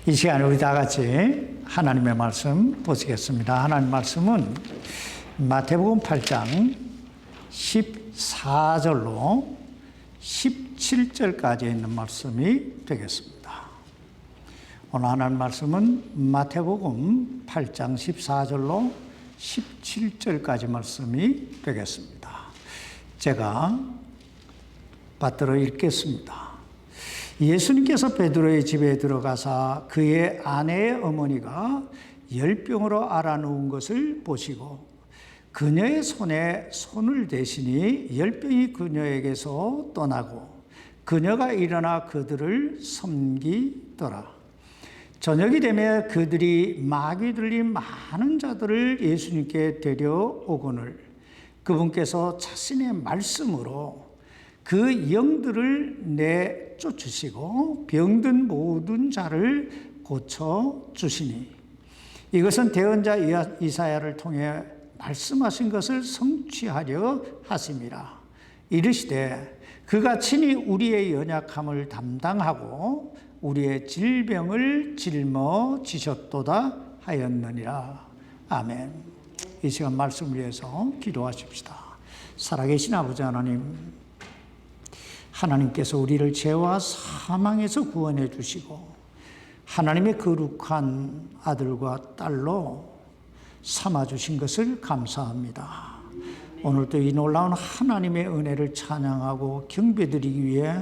이 시간에 우리 다 같이 하나님의 말씀 보시겠습니다. 하나님 말씀은 마태복음 8장 14절로 17절까지 있는 말씀이 되겠습니다. 오늘 하나님 말씀은 마태복음 8장 14절로 17절까지 말씀이 되겠습니다. 제가 받들어 읽겠습니다. 예수님께서 베드로의 집에 들어가사 그의 아내의 어머니가 열병으로 앓아누운 것을 보시고 그녀의 손에 손을 대시니 열병이 그녀에게서 떠나고 그녀가 일어나 그들을 섬기더라. 저녁이 되면 그들이 마귀 들린 많은 자들을 예수님께 데려오거늘 그분께서 자신의 말씀으로 그 영들을 내쫓으시고 병든 모든 자를 고쳐주시니 이것은 대언자 이사야를 통해 말씀하신 것을 성취하려 하심이라. 이르시되 그가 친히 우리의 연약함을 담당하고 우리의 질병을 짊어지셨도다 하였느니라. 아멘. 이 시간 말씀을 위해서 기도하십시다. 살아계신 아버지 하나님, 하나님께서 우리를 죄와 사망에서 구원해 주시고 하나님의 거룩한 아들과 딸로 삼아주신 것을 감사합니다. 오늘도 이 놀라운 하나님의 은혜를 찬양하고 경배드리기 위해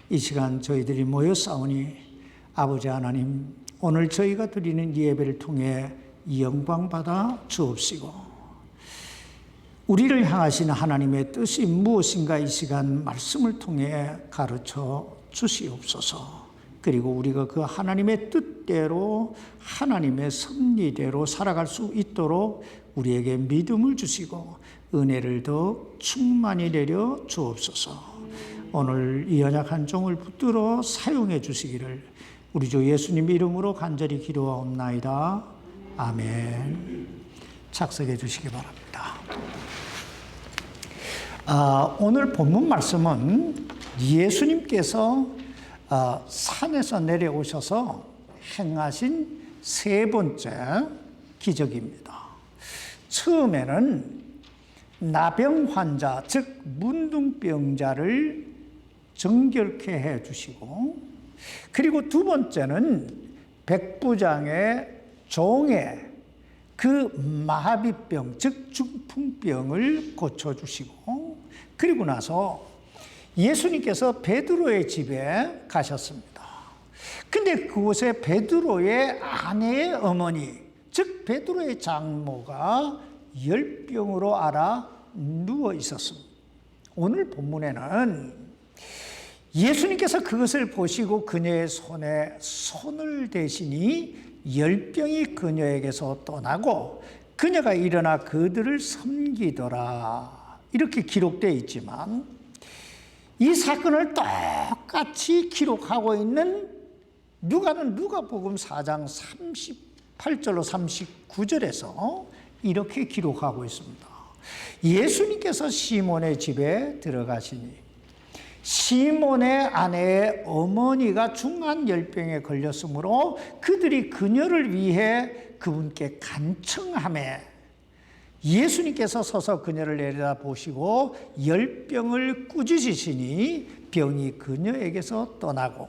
이 시간 저희들이 모여 싸우니 아버지 하나님, 오늘 저희가 드리는 예배를 통해 영광받아 주옵시고 우리를 향하신 하나님의 뜻이 무엇인가 이 시간 말씀을 통해 가르쳐 주시옵소서. 그리고 우리가 그 하나님의 뜻대로 하나님의 섭리대로 살아갈 수 있도록 우리에게 믿음을 주시고 은혜를 더 충만히 내려 주옵소서. 오늘 이 연약한 종을 붙들어 사용해 주시기를 우리 주 예수님 이름으로 간절히 기도하옵나이다. 아멘. 착석해 주시기 바랍니다. 오늘 본문 말씀은 예수님께서 산에서 내려오셔서 행하신 세 번째 기적입니다. 처음에는 나병 환자, 즉 문둥병자를 정결케 해 주시고, 그리고 두 번째는 백부장의 종의 그 마비병, 즉 중풍병을 고쳐주시고, 그리고 나서 예수님께서 베드로의 집에 가셨습니다. 근데 그곳에 베드로의 아내의 어머니, 즉 베드로의 장모가 열병으로 앓아 누워 있었습니다. 오늘 본문에는 예수님께서 그것을 보시고 그녀의 손에 손을 대시니 열병이 그녀에게서 떠나고 그녀가 일어나 그들을 섬기더라. 이렇게 기록되어 있지만 이 사건을 똑같이 기록하고 있는 누가는 누가복음 4장 38절로 39절에서 이렇게 기록하고 있습니다. 예수님께서 시몬의 집에 들어가시니 시몬의 아내의 어머니가 중한 열병에 걸렸으므로 그들이 그녀를 위해 그분께 간청하매 예수님께서 서서 그녀를 내려다보시고 열병을 꾸짖으시니 병이 그녀에게서 떠나고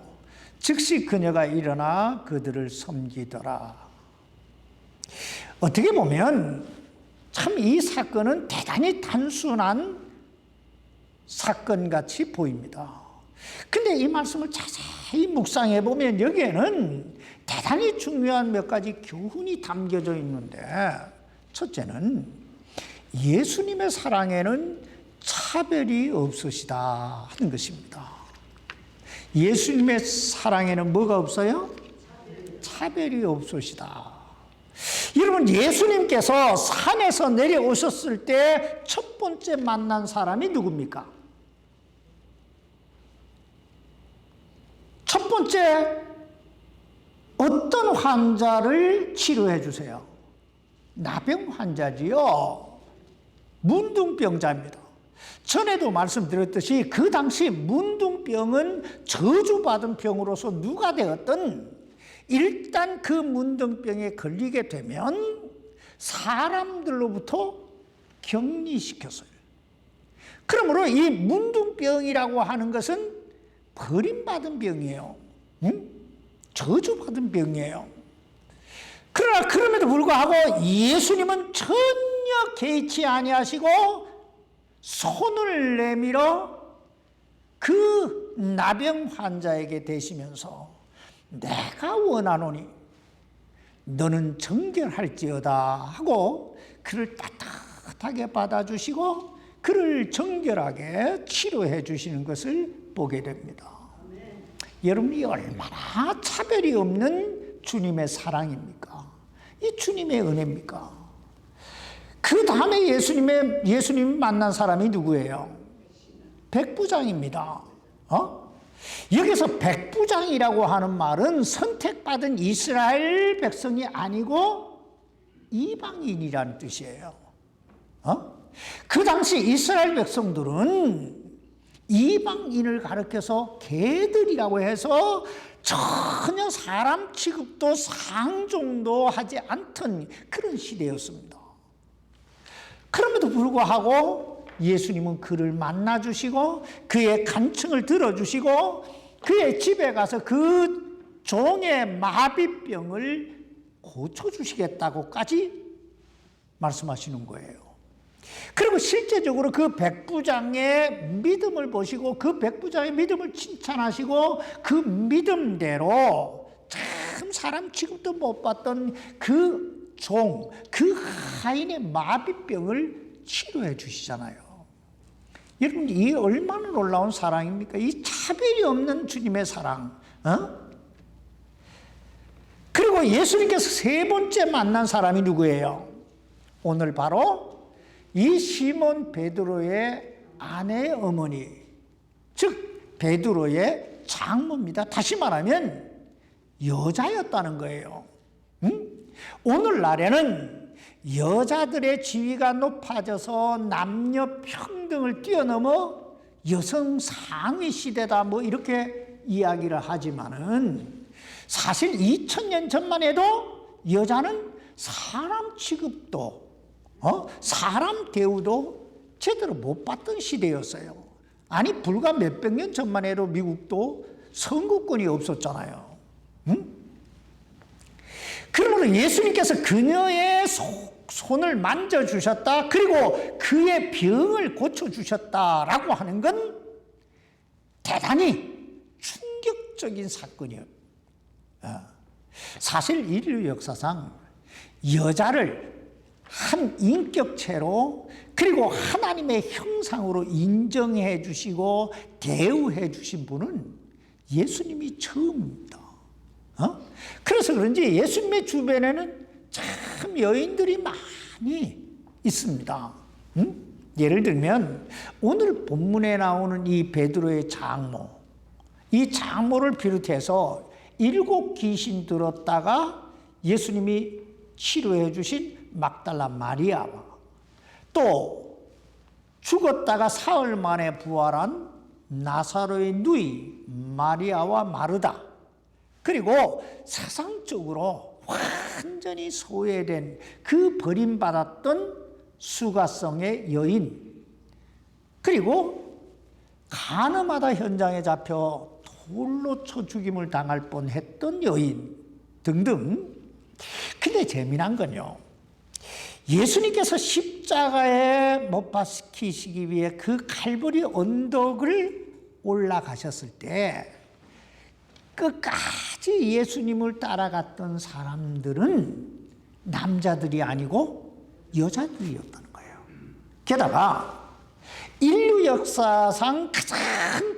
즉시 그녀가 일어나 그들을 섬기더라. 어떻게 보면 참 이 사건은 대단히 단순한 사건같이 보입니다. 근데 이 말씀을 자세히 묵상해 보면 여기에는 대단히 중요한 몇 가지 교훈이 담겨져 있는데, 첫째는 예수님의 사랑에는 차별이 없으시다 하는 것입니다. 예수님의 사랑에는 뭐가 없어요? 차별이 없으시다. 여러분, 예수님께서 산에서 내려오셨을 때 첫 번째 만난 사람이 누굽니까? 첫 번째 어떤 환자를 치료해 주세요? 나병 환자지요. 문둥병자입니다. 전에도 말씀드렸듯이 그 당시 문둥병은 저주받은 병으로서 누가 되었든 일단 그 문둥병에 걸리게 되면 사람들로부터 격리시켰어요. 그러므로 이 문둥병이라고 하는 것은 버림받은 병이에요. 응? 저주받은 병이에요. 그러나 그럼에도 불구하고 예수님은 전혀 개의치 아니하시고 손을 내밀어 그 나병 환자에게 대시면서 내가 원하노니 너는 정결할지어다 하고 그를 따뜻하게 받아주시고 그를 정결하게 치료해 주시는 것을 보게 됩니다. 여러분이 얼마나 차별이 없는 주님의 사랑입니까? 이 주님의 은혜입니까? 그 다음에 예수님이 만난 사람이 누구예요? 백부장입니다. 여기서 백부장이라고 하는 말은 선택받은 이스라엘 백성이 아니고 이방인이라는 뜻이에요. 그 당시 이스라엘 백성들은 이방인을 가리켜서 개들이라고 해서 전혀 사람 취급도 상종도 하지 않던 그런 시대였습니다. 그럼에도 불구하고 예수님은 그를 만나주시고 그의 간청을 들어주시고 그의 집에 가서 그 종의 마비병을 고쳐주시겠다고까지 말씀하시는 거예요. 그리고 실제적으로 그 백부장의 믿음을 보시고 그 백부장의 믿음을 칭찬하시고 그 믿음대로 참 사람 취급도 못 받던 그 종, 그 하인의 마비병을 치료해 주시잖아요. 여러분, 이 얼마나 놀라운 사랑입니까? 이 차별이 없는 주님의 사랑. 그리고 예수님께서 세 번째 만난 사람이 누구예요? 오늘 바로 이 시몬 베드로의 아내의 어머니, 즉 베드로의 장모입니다. 다시 말하면 여자였다는 거예요. 오늘날에는 여자들의 지위가 높아져서 남녀 평등을 뛰어넘어 여성 상위 시대다 뭐 이렇게 이야기를 하지만은 사실 2000년 전만 해도 여자는 사람 취급도 사람 대우도 제대로 못 받던 시대였어요. 아니 불과 몇백 년 전만 해도 미국도 선거권이 없었잖아요. 그러므로 예수님께서 그녀의 손을 만져주셨다, 그리고 그의 병을 고쳐주셨다라고 하는 건 대단히 충격적인 사건이에요. 사실 인류 역사상 여자를 한 인격체로 그리고 하나님의 형상으로 인정해 주시고 대우해 주신 분은 예수님이 처음입니다. 그래서 그런지 예수님의 주변에는 참 여인들이 많이 있습니다. 예를 들면 오늘 본문에 나오는 이 베드로의 장모, 이 장모를 비롯해서 7 귀신 들었다가 예수님이 치료해 주신 막달라 마리아와 또 죽었다가 사흘 만에 부활한 나사로의 누이 마리아와 마르다, 그리고 세상적으로 완전히 소외된 그 버림받았던 수가성의 여인, 그리고 가늠하다 현장에 잡혀 돌로 쳐 죽임을 당할 뻔했던 여인 등등. 근데 재미난 건요, 예수님께서 십자가에 못 박히시기 위해 그 칼보리 언덕을 올라가셨을 때 끝까지 예수님을 따라갔던 사람들은 남자들이 아니고 여자들이었다는 거예요. 게다가 인류 역사상 가장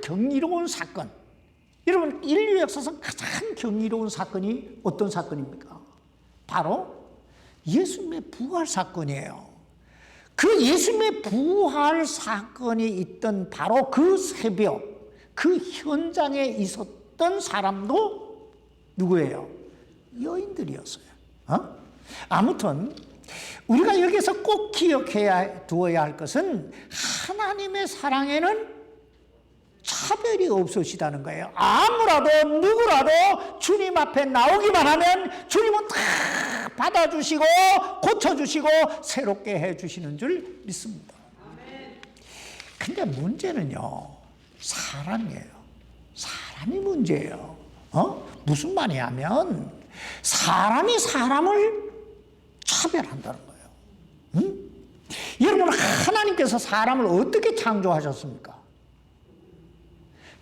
경이로운 사건, 여러분 인류 역사상 가장 경이로운 사건이 어떤 사건입니까? 바로 예수님의 부활 사건이에요. 그 예수님의 부활 사건이 있던 바로 그 새벽, 그 현장에 있었던 사람도 누구예요? 여인들이었어요. 아무튼 우리가 여기서 꼭 기억해야 두어야 할 것은 하나님의 사랑에는 차별이 없으시다는 거예요. 아무라도 누구라도 주님 앞에 나오기만 하면 주님은 다 받아주시고 고쳐주시고 새롭게 해주시는 줄 믿습니다. 근데 문제는요, 사람이에요. 사람이 문제예요. 무슨 말이냐면 사람이 사람을 차별한다는 거예요. 여러분, 하나님께서 사람을 어떻게 창조하셨습니까?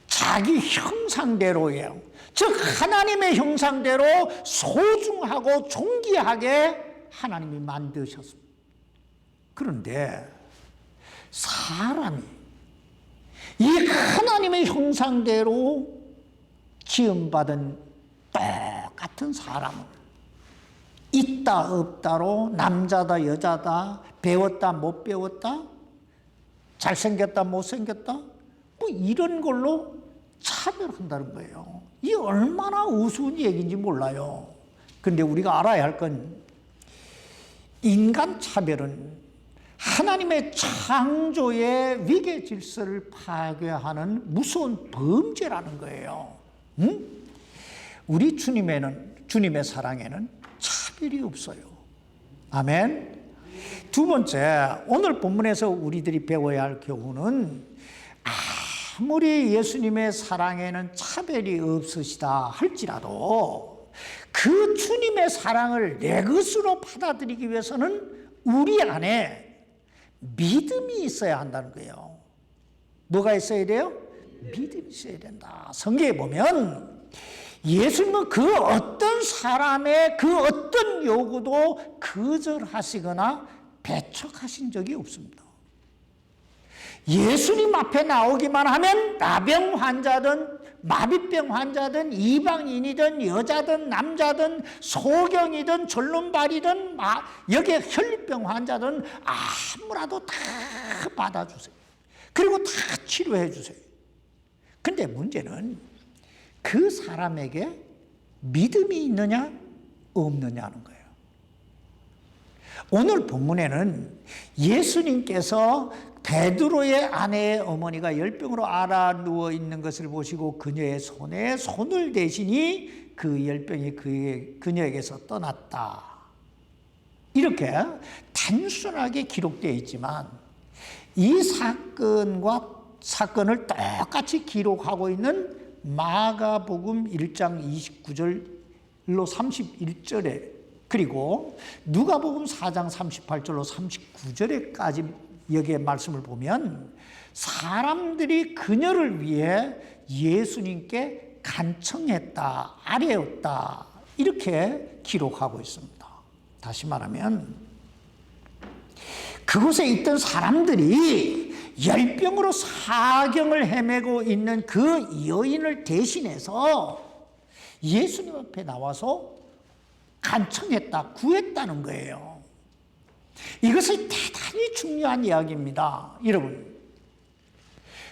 자기 형상대로예요. 즉 하나님의 형상대로 소중하고 존귀하게 하나님이 만드셨습니다. 그런데 사람이 이 하나님의 형상대로 지음받은 똑같은 사람을 있다 없다로 남자다 여자다 배웠다 못 배웠다 잘생겼다 못생겼다 뭐 이런 걸로 차별한다는 거예요. 이게 얼마나 우스운 얘기인지 몰라요. 그런데 우리가 알아야 할 건 인간 차별은 하나님의 창조의 위계 질서를 파괴하는 무서운 범죄라는 거예요. 우리 주님의 사랑에는 차별이 없어요. 아멘. 두 번째, 오늘 본문에서 우리들이 배워야 할 교훈은 아무리 예수님의 사랑에는 차별이 없으시다 할지라도 그 주님의 사랑을 내 것으로 받아들이기 위해서는 우리 안에 믿음이 있어야 한다는 거예요. 뭐가 있어야 돼요? 믿음이 있어야 된다. 성경에 보면 예수님은 그 어떤 사람의 그 어떤 요구도 거절하시거나 배척하신 적이 없습니다. 예수님 앞에 나오기만 하면 나병 환자든 마비병 환자든 이방인이든 여자든 남자든 소경이든 절름발이든 여기에 혈류병 환자든 아무라도 다 받아주세요. 그리고 다 치료해 주세요. 근데 문제는 그 사람에게 믿음이 있느냐 없느냐는 거예요. 오늘 본문에는 예수님께서 베드로의 아내의 어머니가 열병으로 앓아 누워 있는 것을 보시고 그녀의 손에 손을 대시니 그 열병이 그녀에게서 떠났다. 이렇게 단순하게 기록되어 있지만 이 사건을 똑같이 기록하고 있는 마가복음 1장 29절로 31절에 그리고 누가복음 4장 38절로 39절에까지 여기에 말씀을 보면 사람들이 그녀를 위해 예수님께 간청했다, 아뢰었다 이렇게 기록하고 있습니다. 다시 말하면 그곳에 있던 사람들이 열병으로 사경을 헤매고 있는 그 여인을 대신해서 예수님 앞에 나와서 간청했다, 구했다는 거예요. 이것은 대단히 중요한 이야기입니다. 여러분,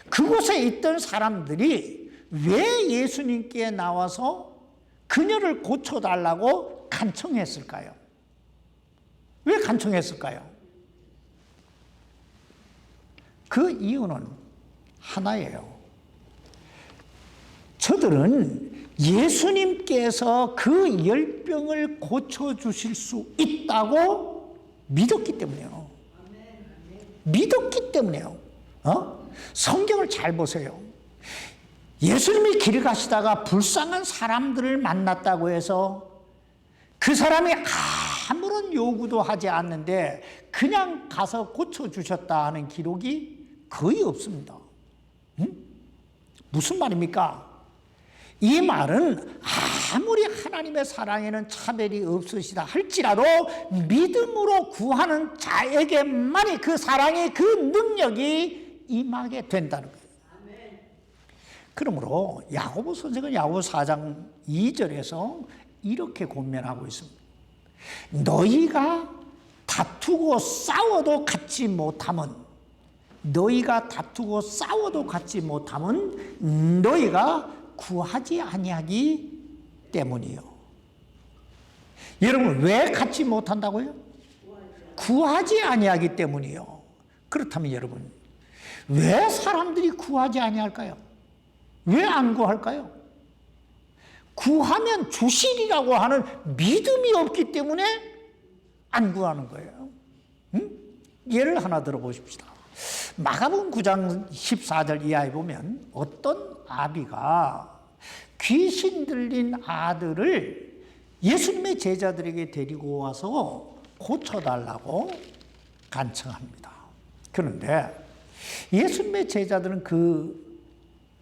그곳에 있던 사람들이 왜 예수님께 나와서 그녀를 고쳐달라고 간청했을까요? 왜 간청했을까요? 그 이유는 하나예요. 저들은 예수님께서 그 열병을 고쳐주실 수 있다고 믿었기 때문에요. 믿었기 때문에요. 성경을 잘 보세요. 예수님이 길을 가시다가 불쌍한 사람들을 만났다고 해서 그 사람이 아무런 요구도 하지 않는데 그냥 가서 고쳐주셨다 하는 기록이 거의 없습니다. 무슨 말입니까? 이 말은 아무리 하나님의 사랑에는 차별이 없으시다 할지라도 믿음으로 구하는 자에게만이 그 사랑의 그 능력이 임하게 된다는 거예요. 그러므로 야고보 선생은 야고보 4장 2절에서 이렇게 권면하고 있습니다. 너희가 다투고 싸워도 갖지 못함은 너희가 구하지 아니하기 때문이요. 여러분, 왜 갖지 못한다고요? 구하지 아니하기 때문이요. 그렇다면 여러분, 왜 사람들이 구하지 아니할까요? 왜 안 구할까요? 구하면 주시리라고 하는 믿음이 없기 때문에 안 구하는 거예요. 응? 예를 하나 들어보십시다. 마가복음 9장 14절 이하에 보면 어떤 아비가 귀신 들린 아들을 예수님의 제자들에게 데리고 와서 고쳐달라고 간청합니다. 그런데 예수님의 제자들은 그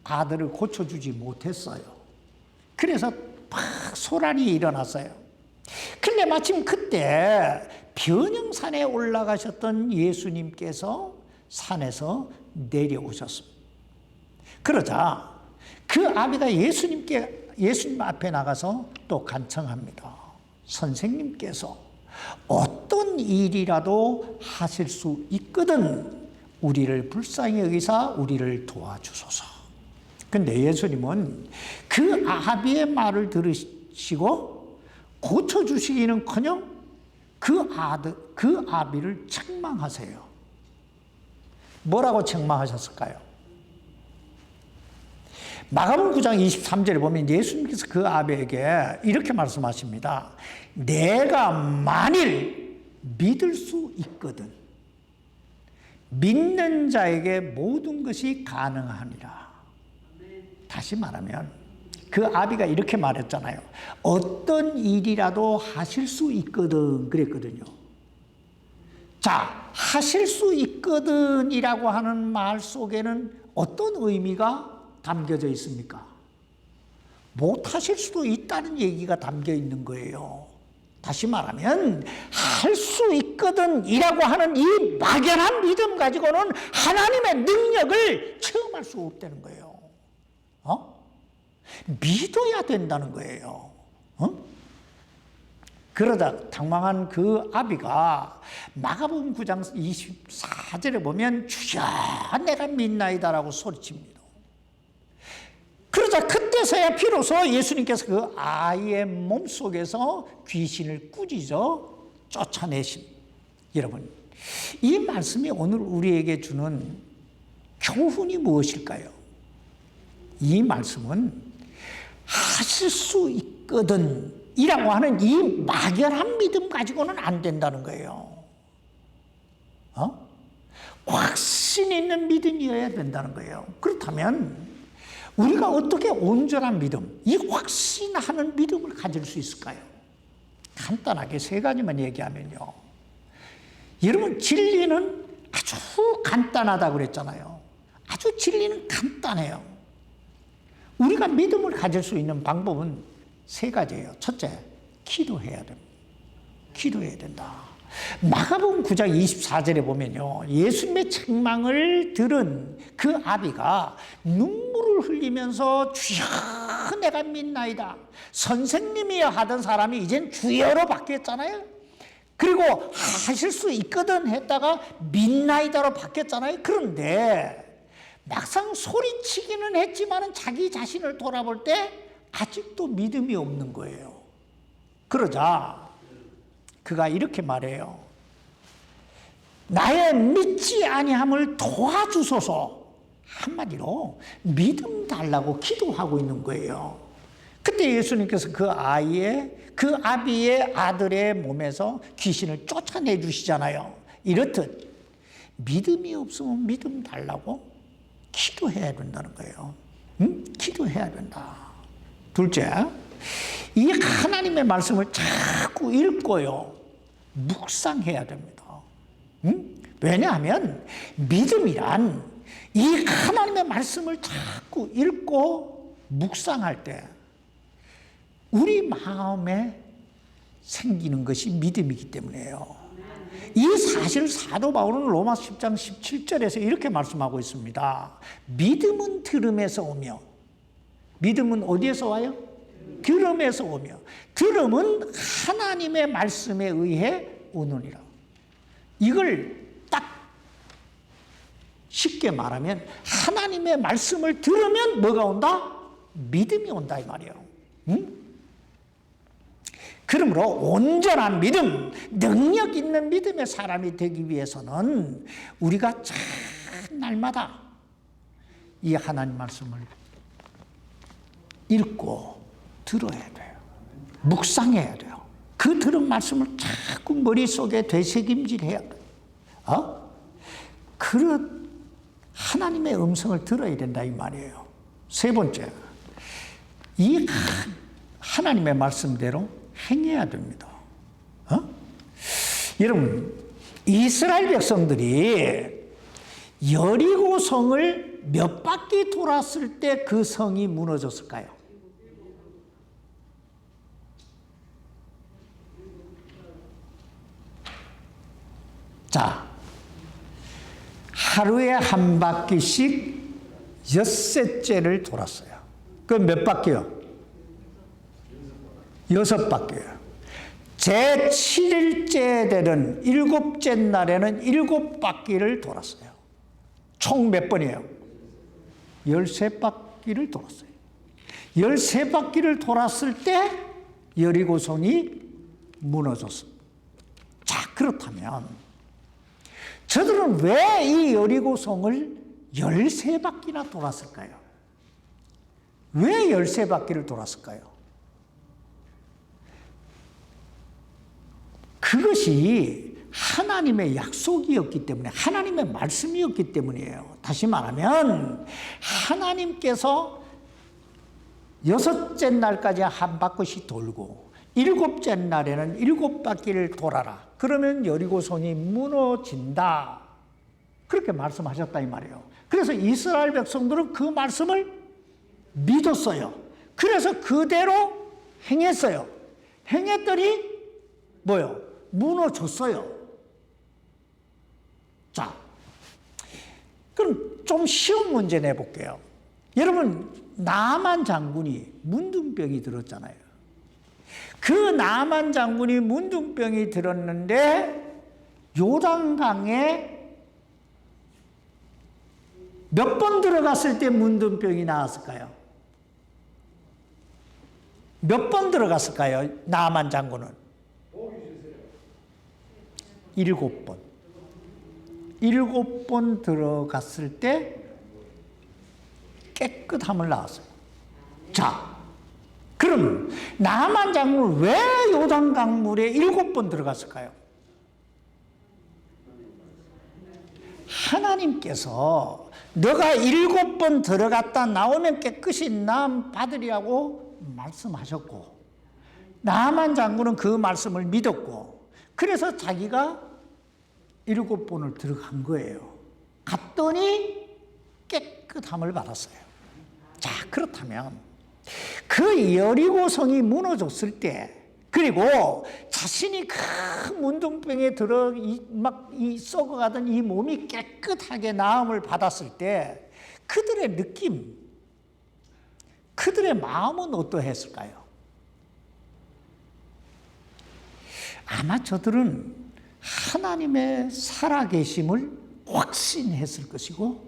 아들을 고쳐주지 못했어요. 그래서 막 소란이 일어났어요. 그런데 마침 그때 변형산에 올라가셨던 예수님께서 산에서 내려오셨습니다. 그러자 그 아비가 예수님 앞에 나가서 또 간청합니다. 선생님께서 어떤 일이라도 하실 수 있거든 우리를 불쌍히 여기사 우리를 도와주소서. 근데 예수님은 그 아비의 말을 들으시고 고쳐주시기는커녕 그 아비를 책망하세요. 뭐라고 책망하셨을까요? 마가복음 9장 23절에 보면 예수님께서 그 아비에게 이렇게 말씀하십니다. 내가 만일 믿을 수 있거든 믿는 자에게 모든 것이 가능하니라. 다시 말하면 그 아비가 이렇게 말했잖아요. 어떤 일이라도 하실 수 있거든 그랬거든요. 자, 하실 수 있거든이라고 하는 말 속에는 어떤 의미가 담겨져 있습니까? 못하실 수도 있다는 얘기가 담겨 있는 거예요. 다시 말하면 할 수 있거든 이라고 하는 이 막연한 믿음 가지고는 하나님의 능력을 체험할 수 없다는 거예요. 믿어야 된다는 거예요. 그러다 당황한 그 아비가 마가복음 9장 24절에 보면 주여 내가 믿나이다라고 소리칩니다. 그러자 그때서야 비로소 예수님께서 그 아이의 몸속에서 귀신을 꾸짖어 쫓아내십니다. 여러분, 이 말씀이 오늘 우리에게 주는 교훈이 무엇일까요? 이 말씀은 하실 수 있거든 이라고 하는 이 막연한 믿음 가지고는 안 된다는 거예요. 확신 있는 믿음이어야 된다는 거예요. 그렇다면 우리가 어떻게 온전한 믿음, 이 확신하는 믿음을 가질 수 있을까요? 간단하게 세 가지만 얘기하면요. 여러분, 진리는 아주 간단하다고 그랬잖아요. 아주 진리는 간단해요. 우리가 믿음을 가질 수 있는 방법은 세 가지예요. 첫째, 기도해야 됩니다. 기도해야 된다. 마가복음 9장 24절에 보면요. 예수님의 책망을 들은 그 아비가 눈물을 흘리면서 주여 내가 믿나이다. 선생님이여 하던 사람이 이젠 주여로 바뀌었잖아요. 그리고 하실 수 있거든 했다가 믿나이다로 바뀌었잖아요. 그런데 막상 소리치기는 했지만 자기 자신을 돌아볼 때 아직도 믿음이 없는 거예요. 그러자 그가 이렇게 말해요. 나의 믿지 아니함을 도와주소서. 한마디로 믿음 달라고 기도하고 있는 거예요. 그때 예수님께서 그 아비의 아들의 몸에서 귀신을 쫓아내 주시잖아요. 이렇듯 믿음이 없으면 믿음 달라고 기도해야 된다는 거예요. 기도해야 된다. 둘째, 이 하나님의 말씀을 자꾸 읽고요. 묵상해야 됩니다. 왜냐하면 믿음이란 이 하나님의 말씀을 자꾸 읽고 묵상할 때 우리 마음에 생기는 것이 믿음이기 때문에요. 이 사실을 사도 바울은 로마서 10장 17절에서 이렇게 말씀하고 있습니다. 믿음은 들음에서 오며, 믿음은 어디에서 와요? 들음에서 오며, 들음은 하나님의 말씀에 의해 오느니라. 이걸 딱 쉽게 말하면 하나님의 말씀을 들으면 뭐가 온다? 믿음이 온다 이 말이에요. 그러므로 온전한 믿음, 능력 있는 믿음의 사람이 되기 위해서는 우리가 참 날마다 이 하나님 말씀을 읽고 들어야 돼요. 묵상해야 돼요. 그 들은 말씀을 자꾸 머릿속에 되새김질해야 돼요. 그런 하나님의 음성을 들어야 된다 이 말이에요. 세 번째, 이 하나님의 말씀대로 행해야 됩니다. 여러분, 이스라엘 백성들이 여리고 성을 몇 바퀴 돌았을 때 그 성이 무너졌을까요? 자, 하루에 한 바퀴씩 엿새째를 돌았어요. 그 몇 바퀴요? 6바퀴요. 제7일째 되는 7째 날에는 7바퀴를 돌았어요. 총 몇 번이에요? 13바퀴를 돌았어요. 13바퀴를 돌았을 때 여리고성이 무너졌어요. 자, 그렇다면 저들은 왜 이 여리고성을 13바퀴나 돌았을까요? 왜 13바퀴를 돌았을까요? 그것이 하나님의 약속이었기 때문에, 하나님의 말씀이었기 때문이에요. 다시 말하면 하나님께서 6째 날까지 한 바퀴씩 돌고 7째 날에는 7바퀴를 돌아라. 그러면 여리고성이 무너진다. 그렇게 말씀하셨다 이 말이에요. 그래서 이스라엘 백성들은 그 말씀을 믿었어요. 그래서 그대로 행했어요. 행했더니 뭐요? 무너졌어요. 자, 그럼 좀 쉬운 문제 내볼게요. 여러분, 나만 장군이 문둥병이 들었잖아요. 그 나만 장군이 문둥병이 들었는데 요단강에 몇 번 들어갔을 때 문둥병이 나았을까요? 몇 번 들어갔을까요? 나만 장군은 7번. 7번 들어갔을 때 깨끗함을 낳았어요. 자, 그럼 나만 장군은 왜 요단강물에 7번 들어갔을까요? 하나님께서 너가 7번 들어갔다 나오면 깨끗이 나음 받으리라고 말씀하셨고, 나만 장군은 그 말씀을 믿었고, 그래서 자기가 7번을 들어간 거예요. 갔더니 깨끗함을 받았어요. 자, 그렇다면 그 여리고성이 무너졌을 때, 그리고 자신이 큰 문둥병에 들어 막 썩어가던 이 몸이 깨끗하게 나음을 받았을 때 그들의 느낌, 그들의 마음은 어떠했을까요? 아마 저들은 하나님의 살아계심을 확신했을 것이고,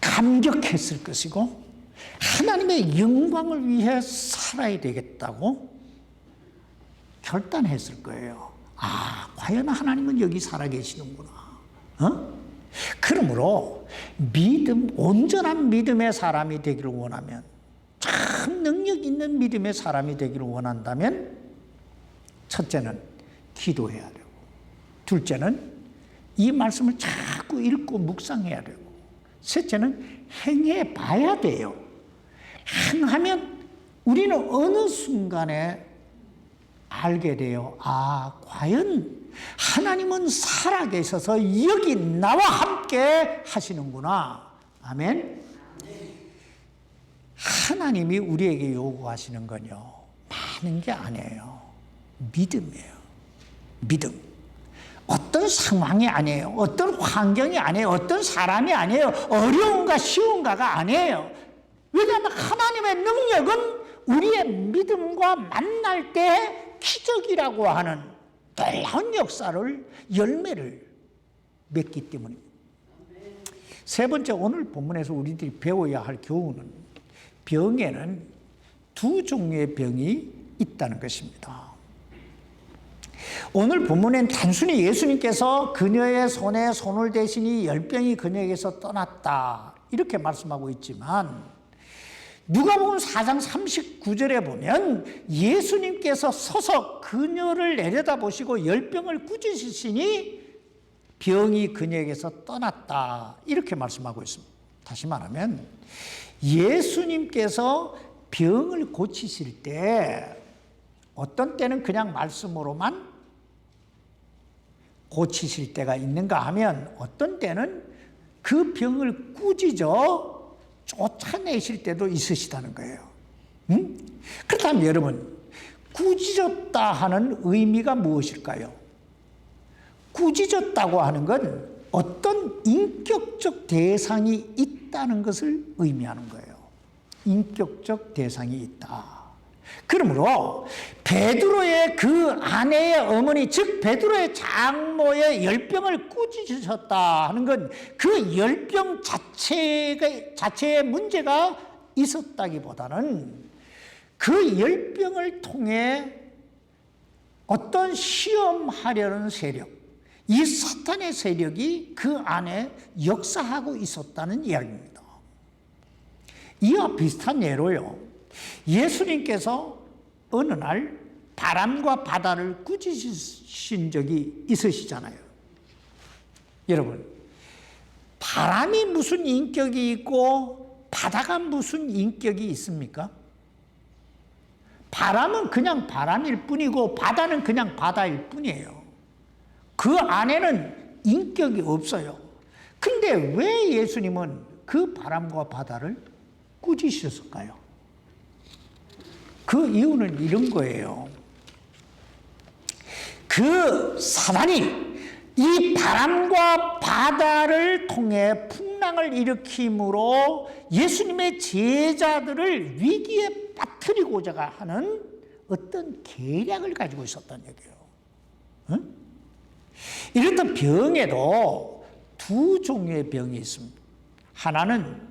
감격했을 것이고, 하나님의 영광을 위해 살아야 되겠다고 결단했을 거예요. 아, 과연 하나님은 여기 살아계시는구나. 그러므로 온전한 믿음의 사람이 되기를 원하면, 참 능력 있는 믿음의 사람이 되기를 원한다면, 첫째는 기도해야 되고, 둘째는 이 말씀을 자꾸 읽고 묵상해야 되고, 셋째는 행해 봐야 돼요. 행하면 우리는 어느 순간에 알게 돼요. 아, 과연 하나님은 살아계셔서 여기 나와 함께 하시는구나. 아멘. 하나님이 우리에게 요구하시는 건요, 많은 게 아니에요. 믿음이에요. 믿음. 어떤 상황이 아니에요. 어떤 환경이 아니에요. 어떤 사람이 아니에요. 어려운가 쉬운가가 아니에요. 왜냐하면 하나님의 능력은 우리의 믿음과 만날 때 기적이라고 하는 놀라운 역사를, 열매를 맺기 때문입니다. 세 번째, 오늘 본문에서 우리들이 배워야 할 교훈은, 병에는 두 종류의 병이 있다는 것입니다. 오늘 본문엔 단순히 예수님께서 그녀의 손에 손을 대시니 열병이 그녀에게서 떠났다, 이렇게 말씀하고 있지만, 누가복음 4장 39절에 보면 예수님께서 서서 그녀를 내려다보시고 열병을 꾸짖으시니 병이 그녀에게서 떠났다. 이렇게 말씀하고 있습니다. 다시 말하면 예수님께서 병을 고치실 때 어떤 때는 그냥 말씀으로만 고치실 때가 있는가 하면 어떤 때는 그 병을 꾸짖어 쫓아내실 때도 있으시다는 거예요. 그렇다면 여러분, 꾸짖었다 하는 의미가 무엇일까요? 꾸짖었다고 하는 건 어떤 인격적 대상이 있다는 것을 의미하는 거예요. 인격적 대상이 있다. 그러므로 베드로의 그 아내의 어머니, 즉 베드로의 장모의 열병을 꾸짖으셨다 하는 건 그 열병 자체의 문제가 있었다기보다는 그 열병을 통해 어떤 시험하려는 세력, 이 사탄의 세력이 그 안에 역사하고 있었다는 이야기입니다. 이와 비슷한 예로요, 예수님께서 어느 날 바람과 바다를 꾸짖으신 적이 있으시잖아요. 여러분, 바람이 무슨 인격이 있고 바다가 무슨 인격이 있습니까? 바람은 그냥 바람일 뿐이고 바다는 그냥 바다일 뿐이에요. 그 안에는 인격이 없어요. 근데 왜 예수님은 그 바람과 바다를 꾸짖으셨을까요? 그 이유는 이런 거예요. 그 사단이 이 바람과 바다를 통해 풍랑을 일으킴으로 예수님의 제자들을 위기에 빠뜨리고자 하는 어떤 계략을 가지고 있었다는 얘기예요. 응? 이렇듯 병에도 두 종류의 병이 있습니다. 하나는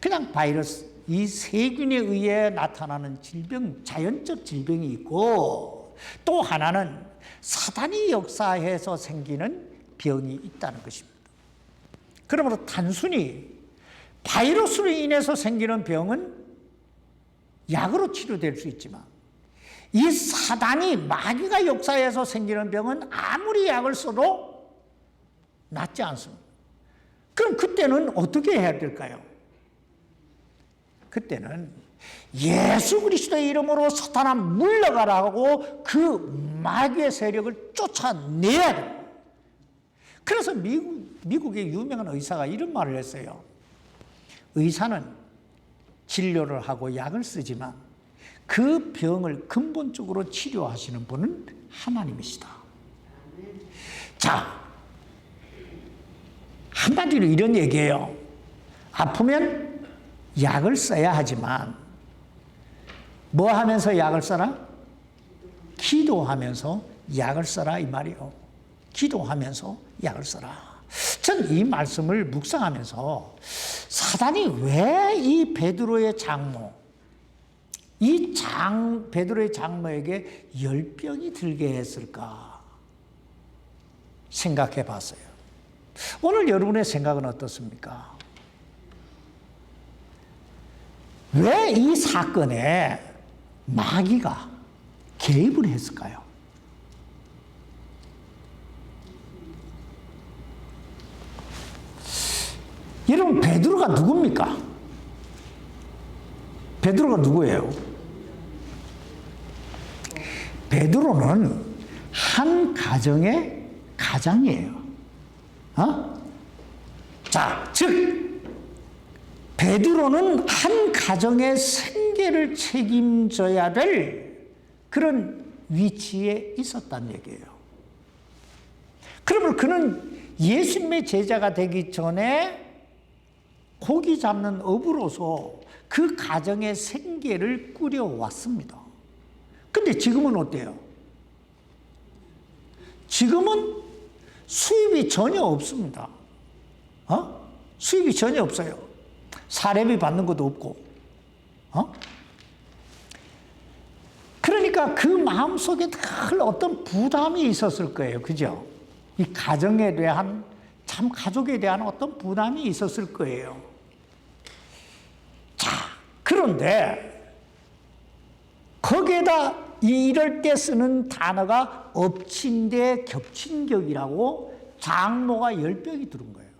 그냥 바이러스, 이 세균에 의해 나타나는 질병, 자연적 질병이 있고, 또 하나는 사단이 역사해서 생기는 병이 있다는 것입니다. 그러므로 단순히 바이러스로 인해서 생기는 병은 약으로 치료될 수 있지만 이 사단이 마귀가 역사해서 생기는 병은 아무리 약을 써도 낫지 않습니다. 그럼 그때는 어떻게 해야 될까요? 그때는 예수 그리스도의 이름으로 사탄아 물러가라고 그 마귀의 세력을 쫓아내야 돼요. 그래서 미국의 유명한 의사가 이런 말을 했어요. 의사는 진료를 하고 약을 쓰지만 그 병을 근본적으로 치료하시는 분은 하나님이시다. 자, 한마디로 이런 얘기예요. 아프면 약을 써야 하지만 뭐 하면서 약을 써라? 기도하면서 약을 써라 이 말이요. 기도하면서 약을 써라. 전 이 말씀을 묵상하면서 사단이 왜 이 베드로의 장모, 베드로의 장모에게 열병이 들게 했을까 생각해 봤어요. 오늘 여러분의 생각은 어떻습니까? 왜 이 사건에 마귀가 개입을 했을까요? 여러분, 베드로가 누굽니까? 베드로가 누구예요? 베드로는 한 가정의 가장이에요. 자, 즉 베드로는 한 가정의 생계를 책임져야 될 그런 위치에 있었다는 얘기예요. 그러면 그는 예수님의 제자가 되기 전에 고기 잡는 어부로서 그 가정의 생계를 꾸려왔습니다. 근데 지금은 어때요? 지금은 수입이 전혀 없습니다. 수입이 전혀 없어요. 사례비 받는 것도 없고. 그러니까 그 마음속에 늘 어떤 부담이 있었을 거예요. 그죠? 이 가정에 대한, 참 가족에 대한 어떤 부담이 있었을 거예요. 자, 그런데 거기에다 이럴 때 쓰는 단어가 엎친데 겹친격이라고 장모가 10병이 들은 거예요.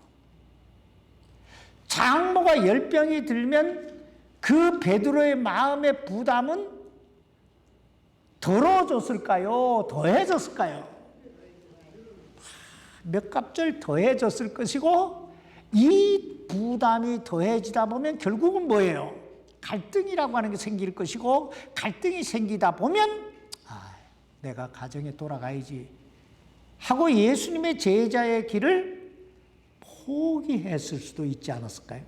장모가 10병이 들면 그 베드로의 마음의 부담은 덜어졌을까요? 더해졌을까요? 몇 갑절 더해졌을 것이고, 이 부담이 더해지다 보면 결국은 뭐예요? 갈등이라고 하는 게 생길 것이고, 갈등이 생기다 보면 내가 가정에 돌아가야지 하고 예수님의 제자의 길을 포기했을 수도 있지 않았을까요?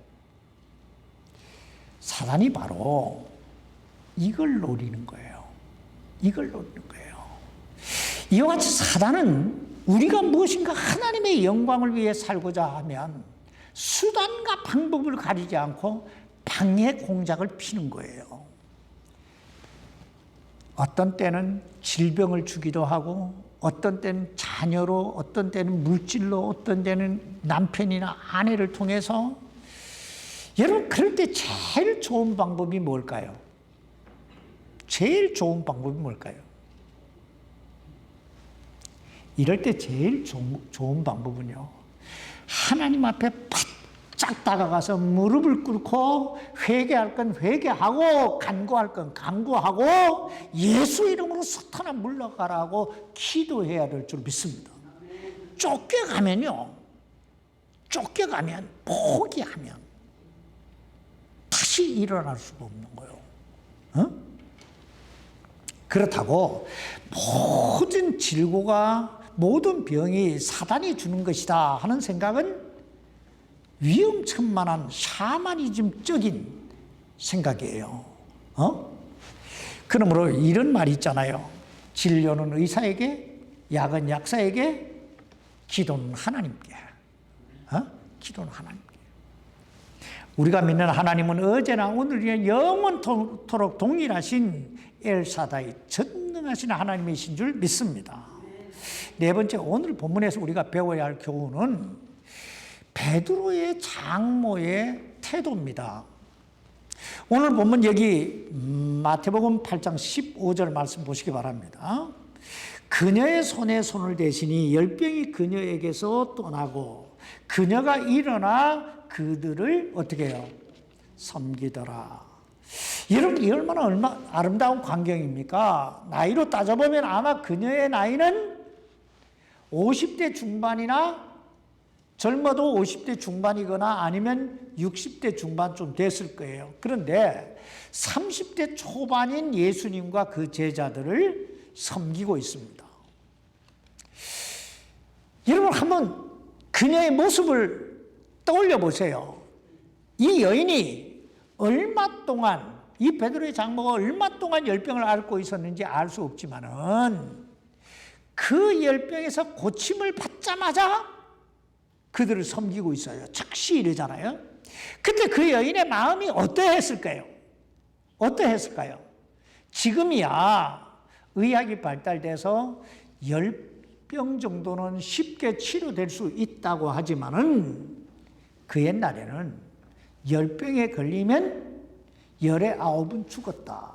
사단이 바로 이걸 노리는 거예요. 이걸 노리는 거예요. 이와 같이 사단은 우리가 무엇인가 하나님의 영광을 위해 살고자 하면 수단과 방법을 가리지 않고 방해 공작을 피는 거예요. 어떤 때는 질병을 주기도 하고, 어떤 때는 자녀로, 어떤 때는 물질로, 어떤 때는 남편이나 아내를 통해서. 여러분, 그럴 때 제일 좋은 방법이 뭘까요? 제일 좋은 방법이 뭘까요? 이럴 때 제일 좋은 방법은요, 하나님 앞에 바짝 다가가서 무릎을 꿇고 회개할 건 회개하고 간구할 건 간구하고 예수 이름으로 사탄아 물러가라고 기도해야 될 줄 믿습니다. 쫓겨가면요, 쫓겨가면 포기하면 다시 일어날 수가 없는 거예요. 어? 그렇다고 모든 질고가, 모든 병이 사단이 주는 것이다 하는 생각은 위험천만한 샤머니즘적인 생각이에요. 그러므로 이런 말이 있잖아요. 진료는 의사에게, 약은 약사에게, 기도는 하나님께. 기도는 하나님께. 우리가 믿는 하나님은 어제나 오늘이나 영원토록 동일하신 엘사다이, 전능하신 하나님이신 줄 믿습니다. 네 번째, 오늘 본문에서 우리가 배워야 할 교훈은 베드로의 장모의 태도입니다. 오늘 본문 여기 마태복음 8장 15절 말씀 보시기 바랍니다. 그녀의 손에 손을 대시니 열병이 그녀에게서 떠나고 그녀가 일어나 그들을 어떻게 해요? 섬기더라. 여러분, 이 얼마나 아름다운 광경입니까? 나이로 따져보면 아마 그녀의 나이는 50대 중반이나, 젊어도 50대 중반이거나 아니면 60대 중반쯤 됐을 거예요. 그런데 30대 초반인 예수님과 그 제자들을 섬기고 있습니다. 여러분, 한번 그녀의 모습을 떠올려 보세요. 이 여인이 얼마 동안, 이 베드로의 장모가 얼마 동안 열병을 앓고 있었는지 알 수 없지만은 그 열병에서 고침을 받자마자 그들을 섬기고 있어요. 즉시 이러잖아요. 그때 그 여인의 마음이 어떠했을까요? 어떠했을까요? 지금이야 의학이 발달돼서 열병 정도는 쉽게 치료될 수 있다고 하지만은 그 옛날에는 열병에 걸리면 열의 9은 죽었다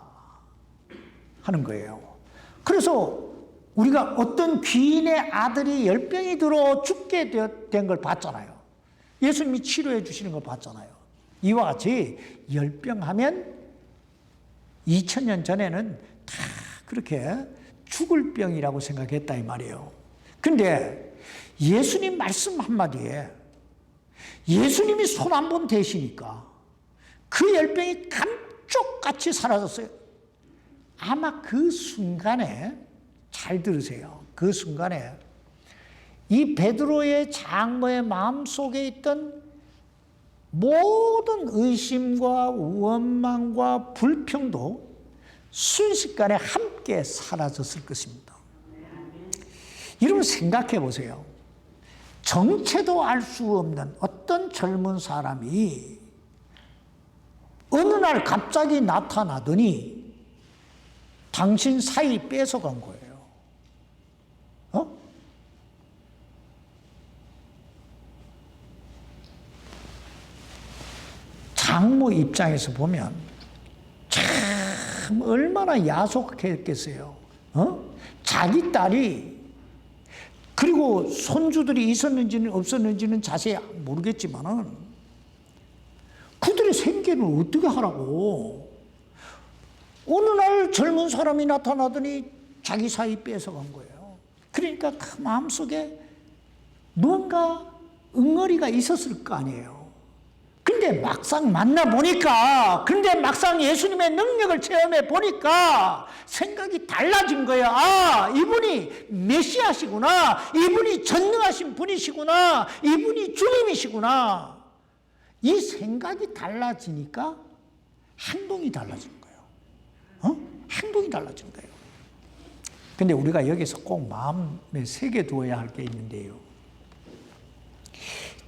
하는 거예요. 그래서 우리가 어떤 귀인의 아들이 열병이 들어 죽게 된 걸 봤잖아요. 예수님이 치료해 주시는 걸 봤잖아요. 이와 같이 열병하면 2000년 전에는 다 그렇게 죽을 병이라고 생각했다 이 말이에요. 근데 예수님 말씀 한마디에 예수님이 손 한 번 대시니까 그 열병이 감쪽같이 사라졌어요. 아마 그 순간에, 잘 들으세요, 그 순간에 이 베드로의 장모의 마음속에 있던 모든 의심과 원망과 불평도 순식간에 함께 사라졌을 것입니다. 여러분 생각해 보세요. 정체도 알 수 없는 어떤 젊은 사람이 어느 날 갑자기 나타나더니 당신 사이 뺏어간 거예요. 장모 입장에서 보면 참 얼마나 야속했겠어요. 자기 딸이, 그리고 손주들이 있었는지는 없었는지는 자세히 모르겠지만은 그들의 생계는 어떻게 하라고. 어느 날 젊은 사람이 나타나더니 자기 사이 뺏어간 거예요. 그러니까 그 마음속에 뭔가 응어리가 있었을 거 아니에요. 근데 막상 만나보니까, 근데 막상 예수님의 능력을 체험해 보니까 생각이 달라진 거예요. 아, 이분이 메시아시구나. 이분이 전능하신 분이시구나. 이분이 주님이시구나. 이 생각이 달라지니까 행동이 달라진 거예요. 행동이 달라진 거예요. 근데 우리가 여기서 꼭 마음에 새겨 두어야 할 게 있는데요.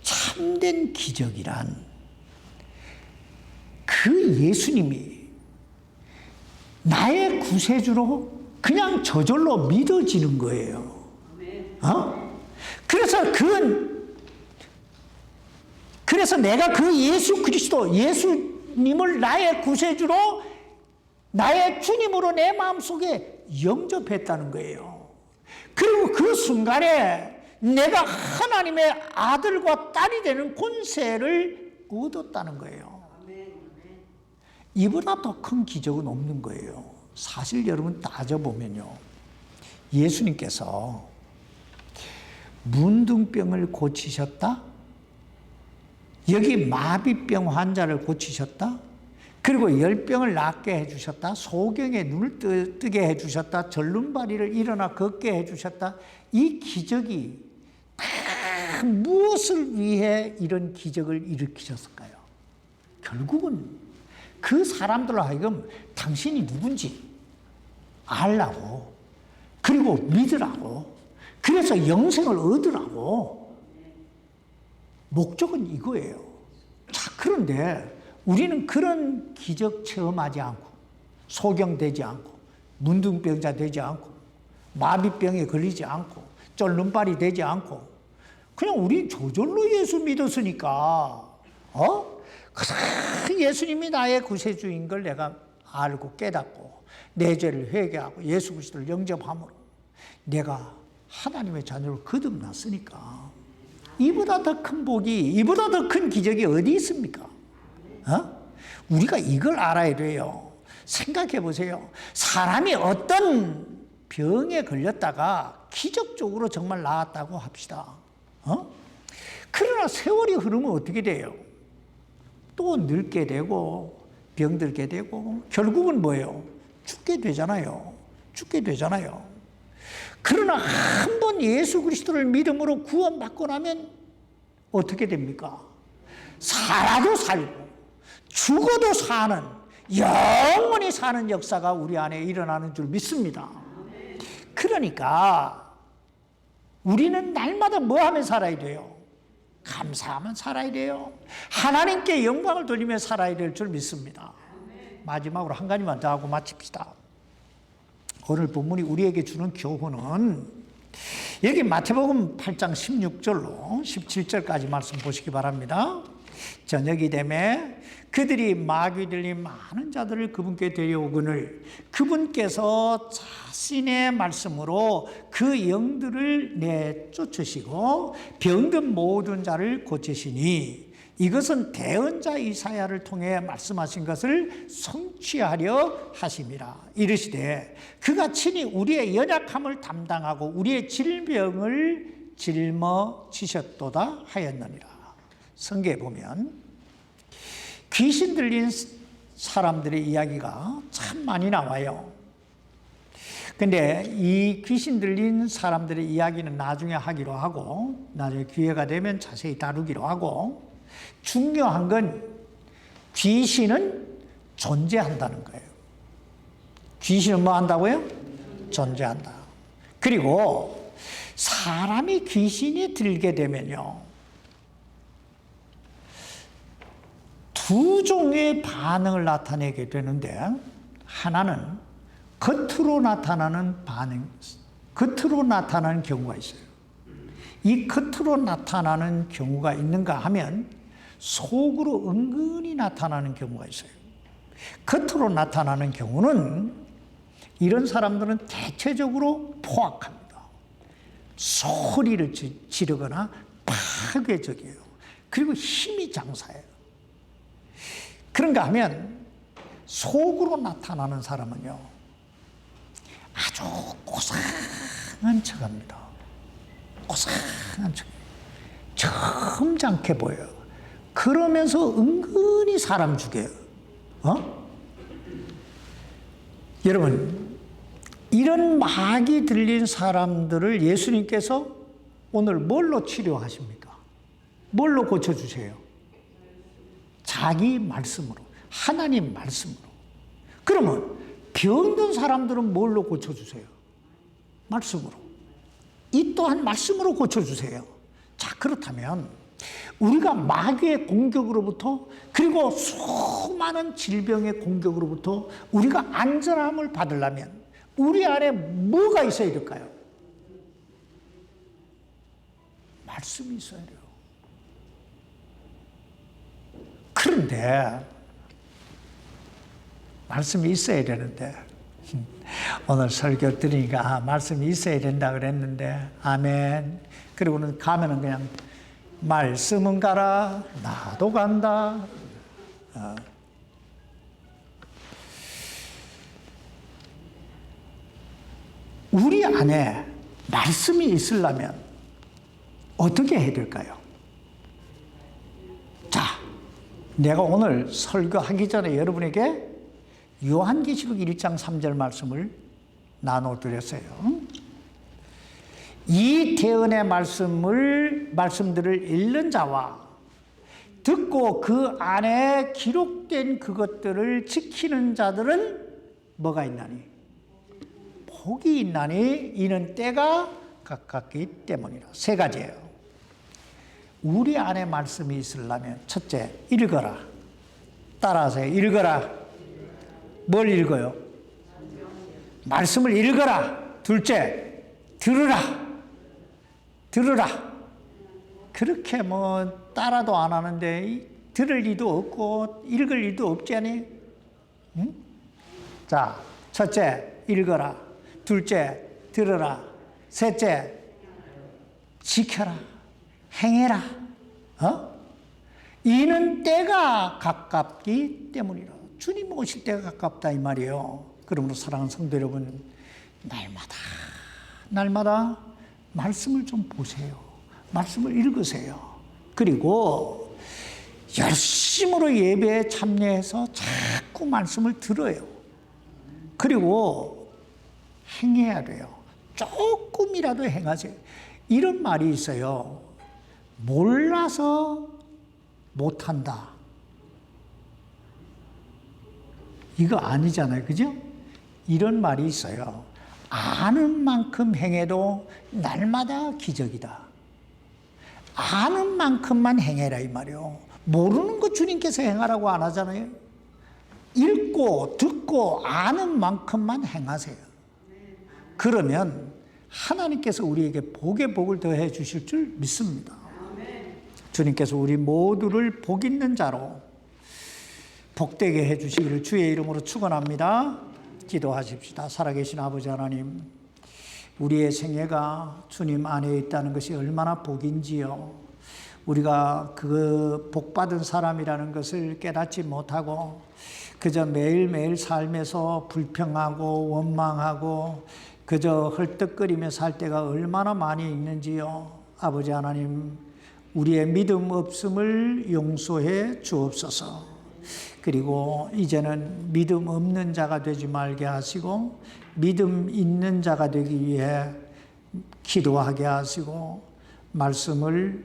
참된 기적이란 그 예수님이 나의 구세주로 그냥 저절로 믿어지는 거예요. 그래서 내가 그 예수 그리스도, 예수님을 나의 구세주로, 나의 주님으로 내 마음속에 영접했다는 거예요. 그리고 그 순간에 내가 하나님의 아들과 딸이 되는 권세를 얻었다는 거예요. 이보다 더 큰 기적은 없는 거예요. 사실 여러분 따져보면요, 예수님께서 문둥병을 고치셨다, 여기 마비병 환자를 고치셨다, 그리고 열병을 낫게 해주셨다, 소경의 눈을 뜨게 해주셨다, 절름발이를 일어나 걷게 해주셨다. 이 기적이 다 무엇을 위해 이런 기적을 일으키셨을까요? 결국은 그 사람들로 하여금 당신이 누군지 알라고, 그리고 믿으라고, 그래서 영생을 얻으라고. 목적은 이거예요. 자, 그런데 우리는 그런 기적 체험하지 않고, 소경되지 않고, 문둥병자 되지 않고, 마비병에 걸리지 않고, 쫄눈발이 되지 않고, 그냥 우리 저절로 예수 믿었으니까, 예수님이 나의 구세주인 걸 내가 알고 깨닫고 내 죄를 회개하고 예수 그리스도를 영접함으로 내가 하나님의 자녀로 거듭났으니까 이보다 더 큰 복이, 이보다 더 큰 기적이 어디 있습니까? 우리가 이걸 알아야 돼요. 생각해 보세요. 사람이 어떤 병에 걸렸다가 기적적으로 정말 나았다고 합시다. 그러나 세월이 흐르면 어떻게 돼요? 또 늙게 되고 병들게 되고 결국은 뭐예요? 죽게 되잖아요. 죽게 되잖아요. 그러나 한 번 예수 그리스도를 믿음으로 구원받고 나면 어떻게 됩니까? 살아도 살고 죽어도 사는, 영원히 사는 역사가 우리 안에 일어나는 줄 믿습니다. 그러니까 우리는 날마다 뭐 하며 살아야 돼요? 감사하면 살아야 돼요. 하나님께 영광을 돌리며 살아야 될 줄 믿습니다. 마지막으로 한 가지만 더 하고 마칩시다. 오늘 본문이 우리에게 주는 교훈은 여기 마태복음 8장 16절로 17절까지 말씀 보시기 바랍니다. 저녁이 되매 그들이 마귀 들린 많은 자들을 그분께 데려오거늘 그분께서 자신의 말씀으로 그 영들을 내쫓으시고 병든 모든 자를 고치시니 이것은 대언자 이사야를 통해 말씀하신 것을 성취하려 하심이라. 이르시되 그가 친히 우리의 연약함을 담당하고 우리의 질병을 짊어지셨도다 하였느니라. 성경에 보면 귀신 들린 사람들의 이야기가 참 많이 나와요. 근데 이 귀신 들린 사람들의 이야기는 나중에 하기로 하고 나중에 기회가 되면 자세히 다루기로 하고, 중요한 건 귀신은 존재한다는 거예요. 귀신은 뭐 한다고요? 존재한다. 그리고 사람이 귀신이 들게 되면요, 두 종의 반응을 나타내게 되는데, 하나는 겉으로 나타나는 반응, 겉으로 나타나는 경우가 있어요. 이 겉으로 나타나는 경우가 있는가 하면 속으로 은근히 나타나는 경우가 있어요. 겉으로 나타나는 경우는 이런 사람들은 대체적으로 포악합니다. 소리를 지르거나 파괴적이에요. 그리고 힘이 장사예요. 그런가 하면 속으로 나타나는 사람은요, 아주 고상한 척합니다. 고상한 척. 점잖게 보여요. 그러면서 은근히 사람 죽여요. 여러분, 이런 막이 들린 사람들을 예수님께서 오늘 뭘로 치료하십니까? 뭘로 고쳐주세요? 자기 말씀으로, 하나님 말씀으로. 그러면 병든 사람들은 뭘로 고쳐주세요? 말씀으로. 이 또한 말씀으로 고쳐주세요. 자, 그렇다면 우리가 마귀의 공격으로부터, 그리고 수많은 질병의 공격으로부터 우리가 안전함을 받으려면 우리 안에 뭐가 있어야 될까요? 말씀이 있어야 돼요. 그런데 말씀이 있어야 되는데, 오늘 설교 들으니까 말씀이 있어야 된다 그랬는데, 아멘. 그리고는 가면은 그냥 말씀은 가라, 나도 간다. 우리 안에 말씀이 있으려면 어떻게 해야 될까요? 자, 내가 오늘 설교하기 전에 여러분에게 요한계시록 1장 3절 말씀을 나눠드렸어요. 이 대언의 말씀들을 읽는 자와 듣고 그 안에 기록된 그것들을 지키는 자들은 뭐가 있나니? 복이 있나니 이는 때가 가깝기 때문이라. 세 가지예요. 우리 안에 말씀이 있으려면 첫째, 읽어라. 따라하세요. 읽어라. 뭘 읽어요? 말씀을 읽어라. 둘째, 들으라. 들으라. 그렇게 따라도 안 하는데 들을 리도 없고 읽을 리도 없지 않니? 응? 자, 첫째, 읽어라. 둘째, 들으라. 셋째, 지켜라. 행해라. 이는 때가 가깝기 때문이라. 주님 오실 때가 가깝다 이 말이에요. 그러므로 사랑하는 성도 여러분, 날마다 말씀을 좀 보세요. 말씀을 읽으세요. 그리고 열심으로 예배에 참여해서 자꾸 말씀을 들어요. 그리고 행해야 돼요. 조금이라도 행하세요. 이런 말이 있어요. 몰라서 못한다. 이거 아니잖아요. 그죠? 이런 말이 있어요. 아는 만큼 행해도 날마다 기적이다. 아는 만큼만 행해라 이 말이요. 모르는 거 주님께서 행하라고 안 하잖아요. 읽고 듣고 아는 만큼만 행하세요. 그러면 하나님께서 우리에게 복의 복을 더해 주실 줄 믿습니다. 주님께서 우리 모두를 복 있는 자로 복되게 해 주시기를 주의 이름으로 축원합니다. 기도하십시다. 살아계신 아버지 하나님, 우리의 생애가 주님 안에 있다는 것이 얼마나 복인지요. 우리가 그 복받은 사람이라는 것을 깨닫지 못하고 그저 매일매일 삶에서 불평하고 원망하고 그저 헐떡거리며 살 때가 얼마나 많이 있는지요. 아버지 하나님, 우리의 믿음 없음을 용서해 주옵소서. 그리고 이제는 믿음 없는 자가 되지 말게 하시고 믿음 있는 자가 되기 위해 기도하게 하시고 말씀을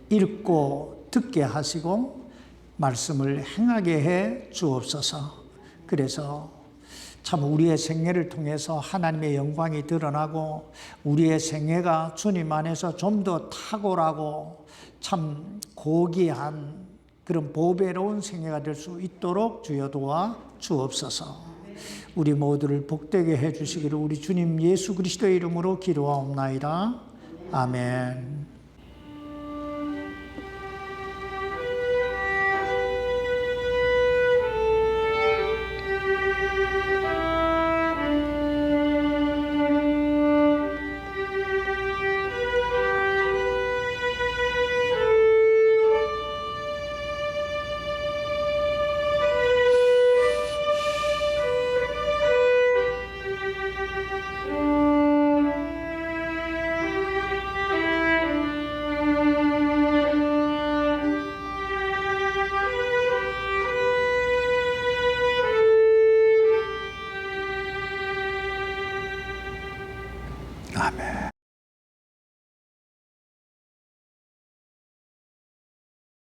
읽고 듣게 하시고 말씀을 행하게 해 주옵소서. 그래서 참 우리의 생애를 통해서 하나님의 영광이 드러나고 우리의 생애가 주님 안에서 좀 더 탁월하고 참 고귀한 그런 보배로운 생애가 될 수 있도록 주여 도와 주옵소서. 우리 모두를 복되게 해 주시기를 우리 주님 예수 그리스도의 이름으로 기도하옵나이다. 아멘.